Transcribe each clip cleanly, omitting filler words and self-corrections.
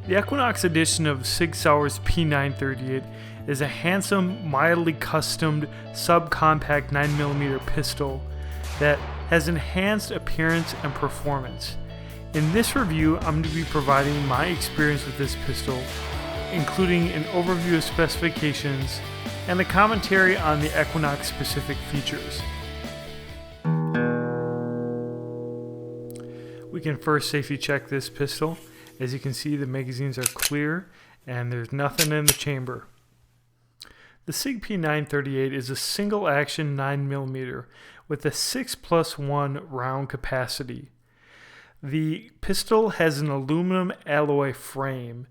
The Equinox edition of SIG Sauer's P938 is a handsome, mildly customed subcompact 9mm pistol that has enhanced appearance and performance. In this review, I'm going to be providing my experience with this pistol, including an overview of specifications and a commentary on the Equinox specific features. We can first safety check this pistol. As you can see, the magazines are clear and there's nothing in the chamber. The SIG P938 is a single action 9mm with a 6+1 round capacity. The pistol has an aluminum alloy frame.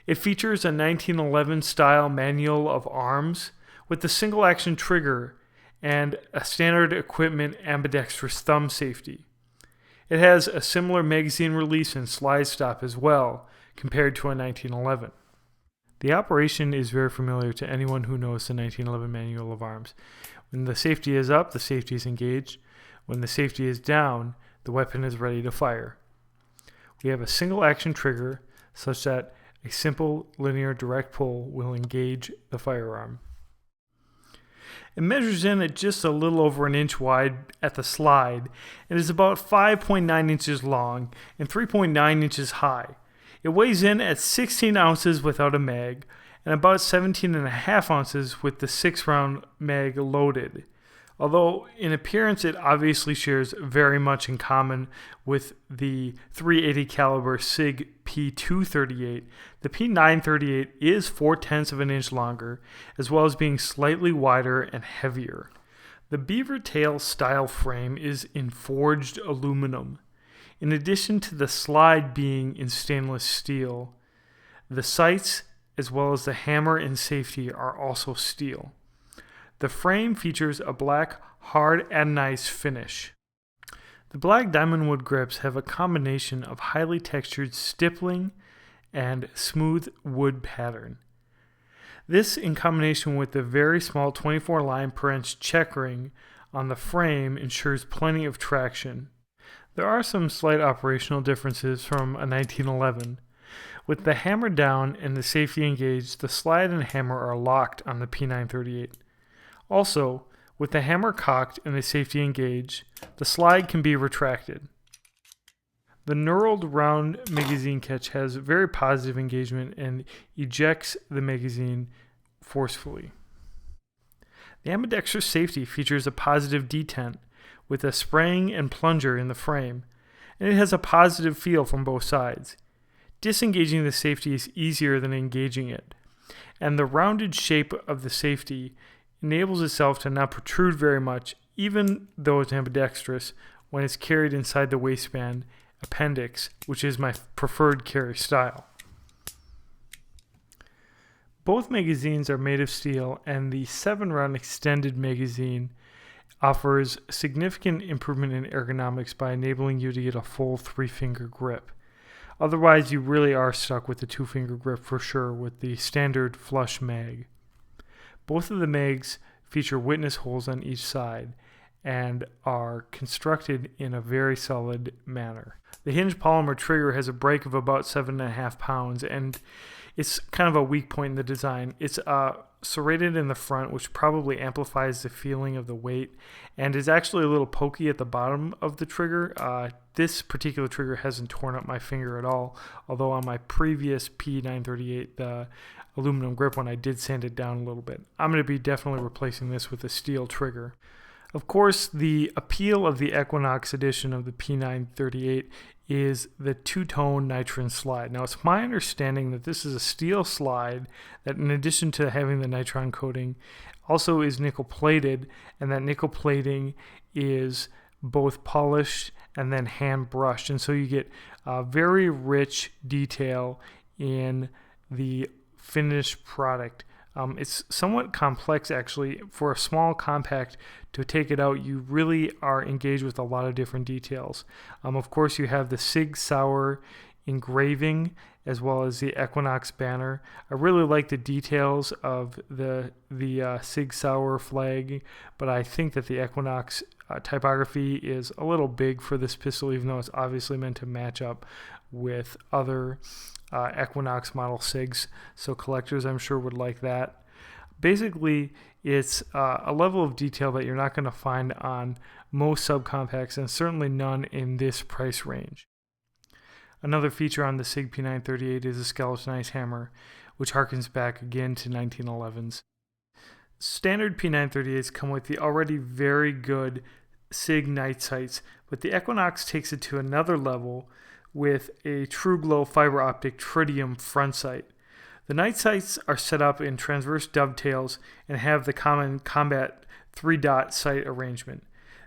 It features a 1911 style manual of arms with a single action trigger and a standard equipment ambidextrous thumb safety. It has a similar magazine release and slide stop as well, compared to a 1911. The operation is very familiar to anyone who knows the 1911 manual of arms. When the safety is up, the safety is engaged. When the safety is down, the weapon is ready to fire. We have a single action trigger such that a simple linear direct pull will engage the firearm. It measures in at just a little over an inch wide at the slide and is about 5.9 inches long and 3.9 inches high. It weighs in at 16 ounces without a mag and about 17.5 ounces with the 6-round mag loaded. Although in appearance it obviously shares very much in common with the .380 caliber SIG P938, the P938 is 0.4 of an inch longer, as well as being slightly wider and heavier. The Beavertail style frame is in forged aluminum. In addition to the slide being in stainless steel, the sights as well as the hammer and safety are also steel. The frame features a black, hard anodized finish. The black Diamondwood grips have a combination of highly textured stippling and smooth wood pattern. This, in combination with the very small 24 line per inch checkering on the frame, ensures plenty of traction. There are some slight operational differences from a 1911. With the hammer down and the safety engaged, the slide and hammer are locked on the P938. Also, with the hammer cocked and the safety engaged, the slide can be retracted. The knurled round magazine catch has very positive engagement and ejects the magazine forcefully. The ambidextrous safety features a positive detent with a spring and plunger in the frame, and it has a positive feel from both sides. Disengaging the safety is easier than engaging it, and the rounded shape of the safety enables itself to not protrude very much, even though it's ambidextrous, when it's carried inside the waistband appendix, which is my preferred carry style. Both magazines are made of steel, and the 7-round extended magazine offers significant improvement in ergonomics by enabling you to get a full 3-finger grip. Otherwise, you really are stuck with the 2-finger grip for sure with the standard flush mag. Both of the mags feature witness holes on each side and are constructed in a very solid manner. The hinged polymer trigger has a break of about 7.5 pounds, and it's kind of a weak point in the design. It's serrated in the front, which probably amplifies the feeling of the weight, and is actually a little pokey at the bottom of the trigger. This particular trigger hasn't torn up my finger at all, although on my previous P938, the aluminum grip one, I did sand it down a little bit. I'm going to be definitely replacing this with a steel trigger. Of course, the appeal of the Equinox edition of the P938 is the two-tone nitron slide. Now, it's my understanding that this is a steel slide that, in addition to having the nitron coating, also is nickel plated, and that nickel plating is both polished and then hand brushed, and so you get very rich detail in the finished product. It's somewhat complex actually. For a small compact to take it out, you really are engaged with a lot of different details. Of course, you have the SIG Sauer engraving as well as the Equinox banner. I really like the details of the SIG Sauer flag, but I think that the Equinox typography is a little big for this pistol, even though it's obviously meant to match up with other Equinox model SIGs, so collectors I'm sure would like that. Basically, it's a level of detail that you're not going to find on most subcompacts, and certainly none in this price range. Another feature on the SIG P938 is a skeletonized hammer, which harkens back again to 1911s. Standard P938s come with the already very good SIG night sights, but the Equinox takes it to another level with a Tru-Glo fiber optic tritium front sight. The night sights are set up in transverse dovetails and have the common combat 3-dot sight arrangement.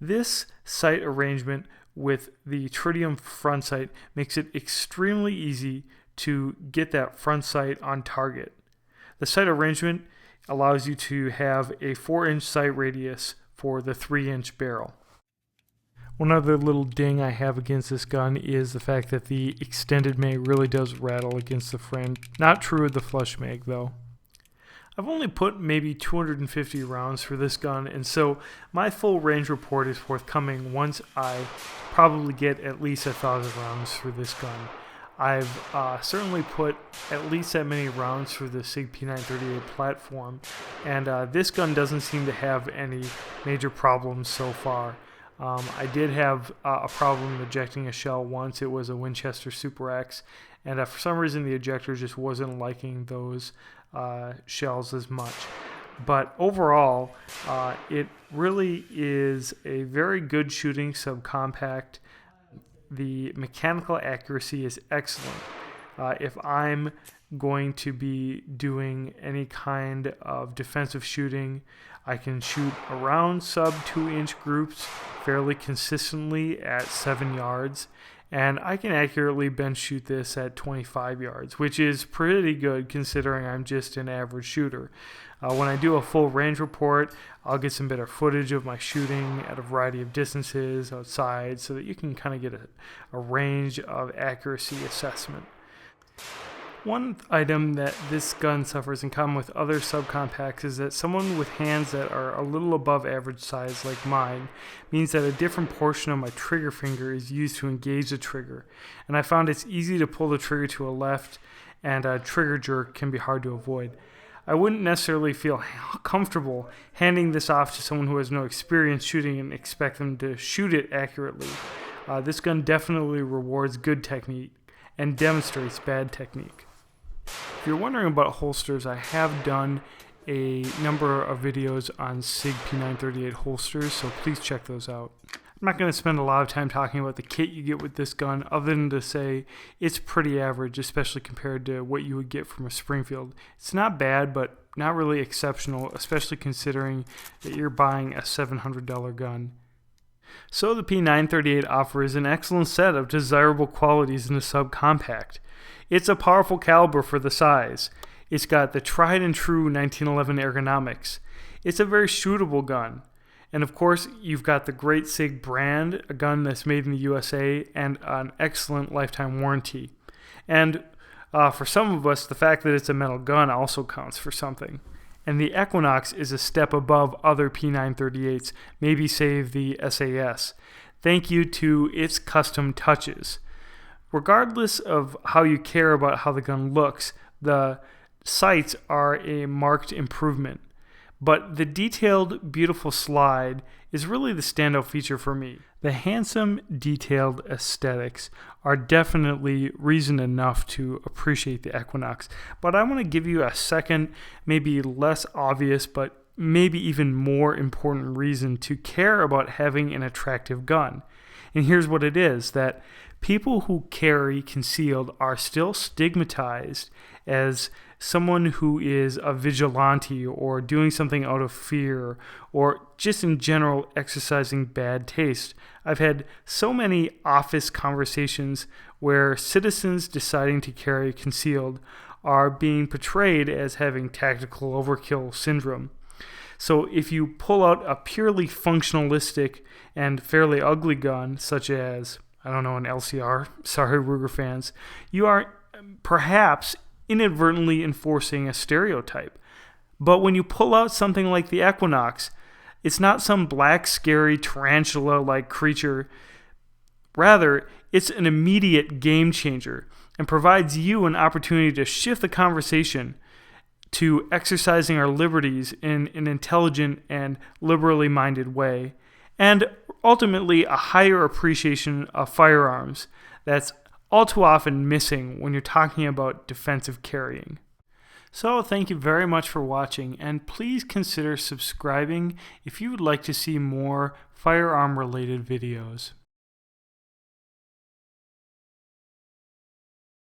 This sight arrangement with the tritium front sight makes it extremely easy to get that front sight on target. The sight arrangement allows you to have a 4-inch sight radius for the 3-inch barrel. One other little ding I have against this gun is the fact that the extended mag really does rattle against the frame. Not true of the flush mag though. I've only put maybe 250 rounds for this gun, and so my full range report is forthcoming once I probably get at least 1,000 rounds for this gun. I've certainly put at least that many rounds for the SIG P938 platform, and this gun doesn't seem to have any major problems so far. I did have a problem ejecting a shell once. It was a Winchester Super X, and for some reason the ejector just wasn't liking those shells as much. But overall, it really is a very good shooting subcompact. The mechanical accuracy is excellent. If I'm going to be doing any kind of defensive shooting, I can shoot around sub 2-inch groups fairly consistently at 7 yards, and I can accurately bench shoot this at 25 yards, which is pretty good considering I'm just an average shooter. When I do a full range report, I'll get some better footage of my shooting at a variety of distances outside so that you can kind of get a range of accuracy assessment. One item that this gun suffers in common with other subcompacts is that someone with hands that are a little above average size like mine means that a different portion of my trigger finger is used to engage the trigger, and I found it's easy to pull the trigger to a left, and a trigger jerk can be hard to avoid. I wouldn't necessarily feel comfortable handing this off to someone who has no experience shooting and expect them to shoot it accurately. This gun definitely rewards good technique and demonstrates bad technique. If you're wondering about holsters, I have done a number of videos on SIG P938 holsters, so please check those out. I'm not going to spend a lot of time talking about the kit you get with this gun, other than to say it's pretty average, especially compared to what you would get from a Springfield. It's not bad, but not really exceptional, especially considering that you're buying a $700 gun. So the P938 offers an excellent set of desirable qualities in a subcompact. It's a powerful caliber for the size. It's got the tried and true 1911 ergonomics. It's a very shootable gun. And of course, you've got the great SIG brand, a gun that's made in the USA, and an excellent lifetime warranty. And for some of us, the fact that it's a metal gun also counts for something. And the Equinox is a step above other P938s, maybe save the SAS. Thank you to its custom touches. Regardless of how you care about how the gun looks, the sights are a marked improvement. But the detailed, beautiful slide is really the standout feature for me. The handsome, detailed aesthetics are definitely reason enough to appreciate the Equinox. But I want to give you a second, maybe less obvious, but maybe even more important reason to care about having an attractive gun. And here's what it is, that people who carry concealed are still stigmatized as someone who is a vigilante or doing something out of fear or just in general exercising bad taste. I've had so many office conversations where citizens deciding to carry concealed are being portrayed as having tactical overkill syndrome. So if you pull out a purely functionalistic and fairly ugly gun, such as, I don't know, an LCR, sorry Ruger fans, you are perhaps inadvertently enforcing a stereotype. But when you pull out something like the Equinox, it's not some black, scary, tarantula-like creature. Rather, it's an immediate game changer. and provides you an opportunity to shift the conversation to exercising our liberties in an intelligent and liberally minded way, and ultimately a higher appreciation of firearms that's all too often missing when you're talking about defensive carrying. So thank you very much for watching, and please consider subscribing if you would like to see more firearm related videos.